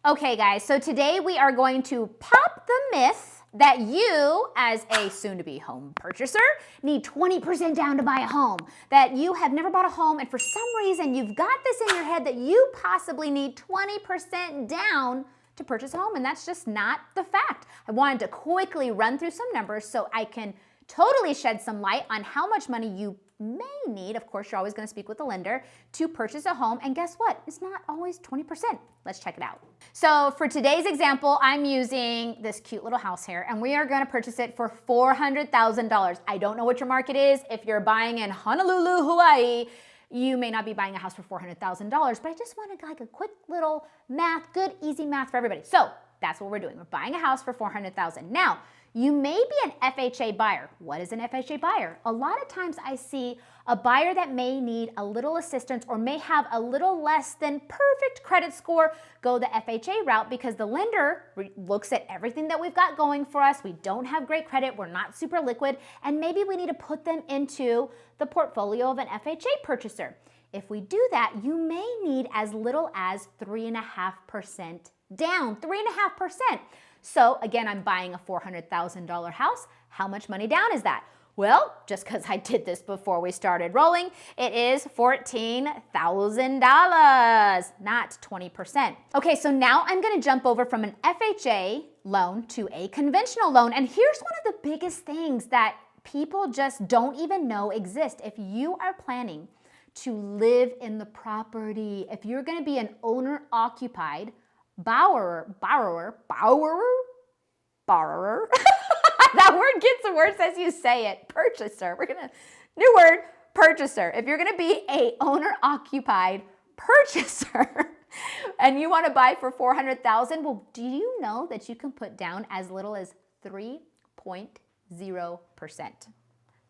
Okay guys, so today we are going to pop the myth that you, as a soon-to-be home purchaser, need 20% down to buy a home. That you have never bought a home and for some reason you've got this in your head that you possibly need 20% down to purchase a home, and that's just not the fact. I wanted to quickly run through some numbers so I can totally shed some light on how much money you may need. Of course, you're always going to speak with the lender to purchase a home, and guess what? It's not always 20%. Let's check it out. So for today's example, I'm using this cute little house here, and we are going to purchase it for $400,000. I don't know what your market is. If you're buying in Honolulu, Hawaii, you may not be buying a house for $400,000, but I just wanted like a quick little math, good, easy math for everybody. So that's what we're doing. We're buying a house for $400,000. Now, you may be an FHA buyer. What is an FHA buyer? A lot of times I see a buyer that may need a little assistance or may have a little less than perfect credit score go the FHA route because the lender looks at everything that we've got going for us. We don't have great credit. We're not super liquid. And maybe we need to put them into the portfolio of an FHA purchaser. If we do that, you may need as little as 3.5% down, 3.5%. So again, I'm buying a $400,000 house. How much money down is that? Well, just because I did this before we started rolling, it is $14,000, not 20%. Okay, so now I'm gonna jump over from an FHA loan to a conventional loan. And here's one of the biggest things that people just don't even know exist. If you are planning to live in the property, if you're gonna be an owner-occupied borrower. That word gets worse as you say it. Purchaser. New word, purchaser. If you're gonna be a owner-occupied purchaser and you wanna buy for $400,000, well, do you know that you can put down as little as 3.0%?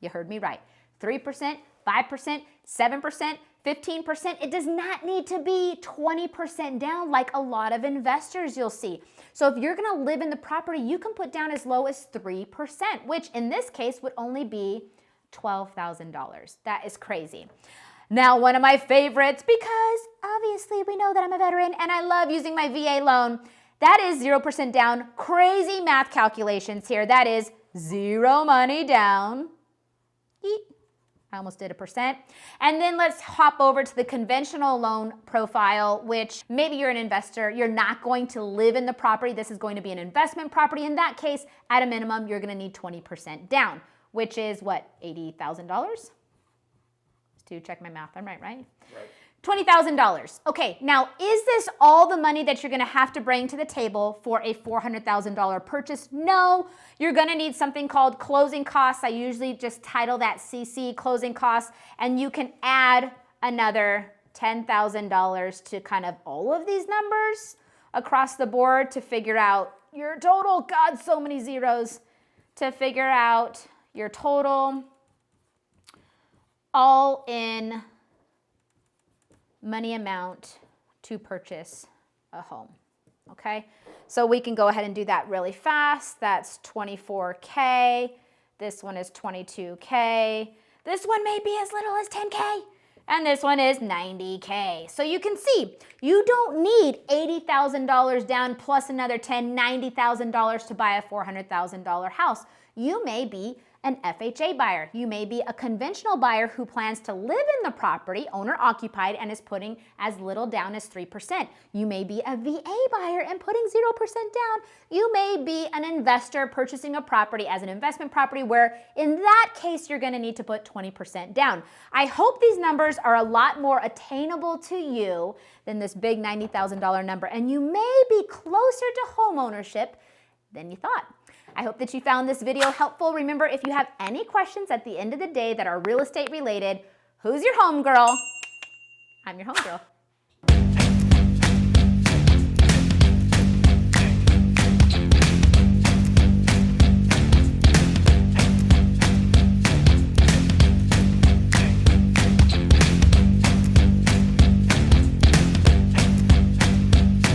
You heard me right. 3%, 5%, 7%, 15%. It does not need to be 20% down like a lot of investors you'll see. So if you're gonna live in the property, you can put down as low as 3%, which in this case would only be $12,000. That is crazy. Now, one of my favorites, because obviously we know that I'm a veteran and I love using my VA loan, that is 0% down. Crazy math calculations here. That is zero money down. Eat. I almost did 1%. And then let's hop over to the conventional loan profile, which maybe you're an investor, you're not going to live in the property. This is going to be an investment property. In that case, at a minimum, you're gonna need 20% down, which is what, $80,000? To check my math, I'm right? Right. $20,000. Okay, now is this all the money that you're gonna have to bring to the table for a $400,000 purchase? No, you're gonna need something called closing costs. I usually just title that CC, closing costs, and you can add another $10,000 to kind of all of these numbers across the board to figure out your total, God, so many zeros, to figure out your total all in money amount to purchase a home, okay? So we can go ahead and do that really fast. That's 24K. This one is 22K. This one may be as little as 10K. And this one is 90K. So you can see, you don't need $80,000 down plus another $90,000 to buy a $400,000 house. You may be an FHA buyer. You may be a conventional buyer who plans to live in the property, owner-occupied, and is putting as little down as 3%. You may be a VA buyer and putting 0% down. You may be an investor purchasing a property as an investment property where, in that case, you're gonna need to put 20% down. I hope these numbers are a lot more attainable to you than this big $90,000 number, and you may be closer to home ownership than you thought. I hope that you found this video helpful. Remember, if you have any questions at the end of the day that are real estate related, who's your home girl? I'm your home girl.